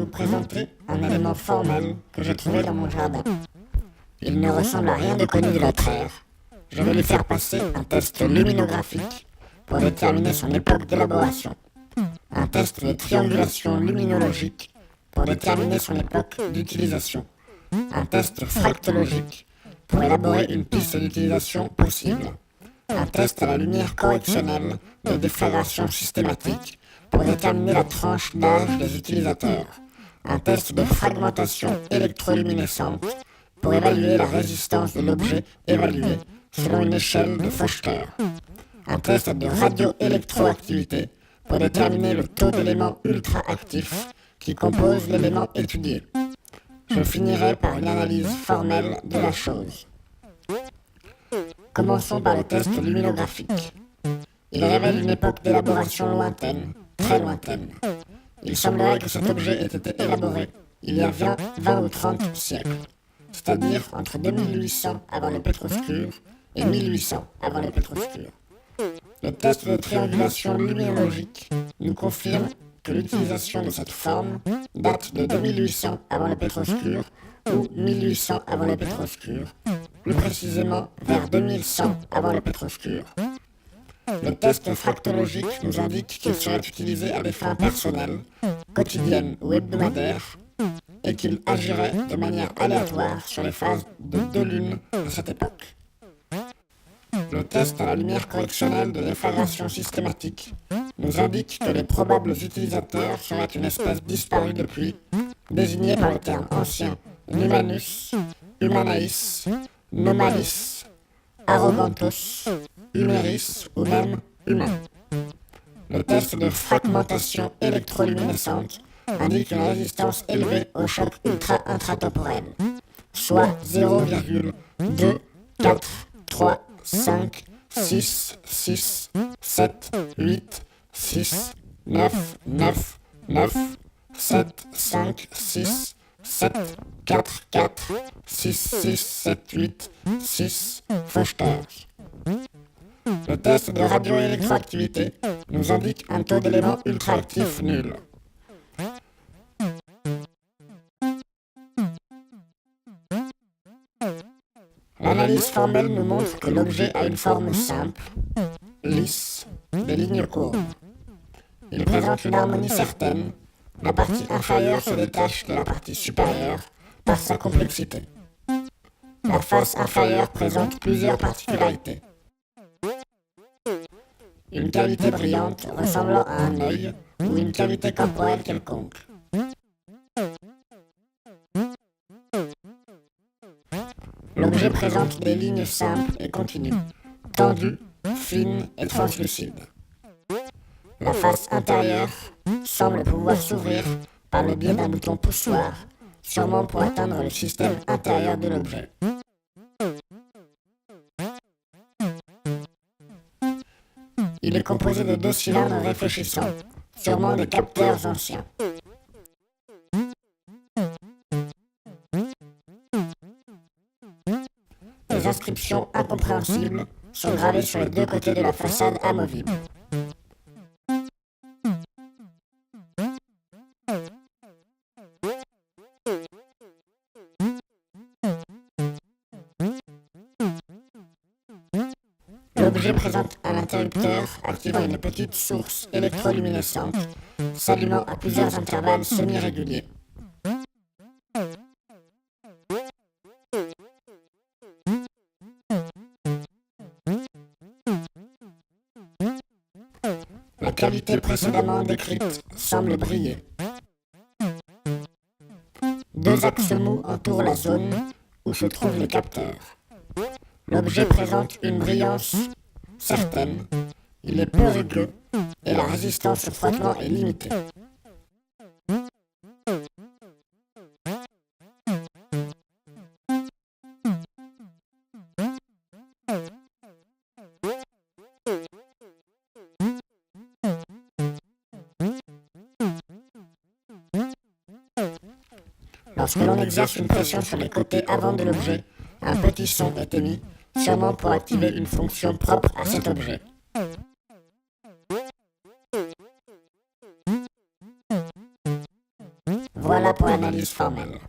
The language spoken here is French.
vous présenter un élément formel que j'ai trouvé dans mon jardin. Il ne ressemble à rien de connu de notre ère. Je vais lui faire passer un test luminographique pour déterminer son époque d'élaboration. Un test de triangulation luminologique pour déterminer son époque d'utilisation. Un test fractologique pour élaborer une piste d'utilisation possible. Un test à la lumière correctionnelle de déflagration systématique pour déterminer la tranche d'âge des utilisateurs. Un test de fragmentation électroluminescente pour évaluer la résistance de l'objet évalué selon une échelle de Fochter. Un test de radioélectroactivité pour déterminer le taux d'éléments ultra-actifs qui composent l'élément étudié. Je finirai par une analyse formelle de la chose. Commençons par le test luminographique. Il révèle une époque d'élaboration lointaine, très lointaine. Il semblerait que cet objet ait été élaboré il y a 20 ou 30 siècles, c'est-à-dire entre 2800 avant le pétroscure et 1800 avant le pétroscure. Le test de triangulation luminologique nous confirme que l'utilisation de cette forme date de 2800 avant le pétroscure ou 1800 avant le pétroscure, plus précisément vers 2100 avant le pétroscure. Le test fractologique nous indique qu'il serait utilisé à des fins personnelles, quotidiennes ou hebdomadaires, et qu'il agirait de manière aléatoire sur les phases de deux lunes de cette époque. Le test à la lumière correctionnelle de déflagration systématique nous indique que les probables utilisateurs seraient une espèce disparue depuis, désignée par le terme ancien Numanus, Humanaïs, Nomalis, Arrogantos, Huméris ou même humain. Le test de fragmentation électroluminescente indique une résistance élevée au choc ultra-intratemporel, soit 0,2, 4, 3, 5, 6, 6, 7, 8, 6, 9, 9, 9, 7, 5, 4, 4, 6, 6, 7, 8, 6 Fochters. Le test de radioélectroactivité nous indique un taux d'éléments ultraactifs nul. L'analyse formelle nous montre que l'objet a une forme simple, lisse, des lignes courbes. Il présente une harmonie certaine. La partie inférieure se détache de la partie supérieure par sa complexité. La face inférieure présente plusieurs particularités. Une cavité brillante ressemblant à un œil ou une cavité corporelle quelconque. L'objet présente des lignes simples et continues, tendues, fines et translucides. La face intérieure semble pouvoir s'ouvrir par le biais d'un bouton poussoir, sûrement pour atteindre le système intérieur de l'objet. Il est composé de 2 cylindres réfléchissants, sûrement des capteurs anciens. Des inscriptions incompréhensibles sont gravées sur les 2 côtés de la façade amovible. L'objet présente un interrupteur activant une petite source électroluminescente, s'allumant à plusieurs intervalles semi-réguliers. La cavité précédemment décrite semble briller. 2 axes mous entourent la zone où se trouvent les capteurs. L'objet présente une brillance certaine, il est peu rugueux et la résistance au frottement est limitée. Lorsque l'on exerce une pression sur les côtés avant de l'objet, un petit son est émis, sûrement pour activer une fonction propre à cet objet. Voilà pour l'analyse formelle.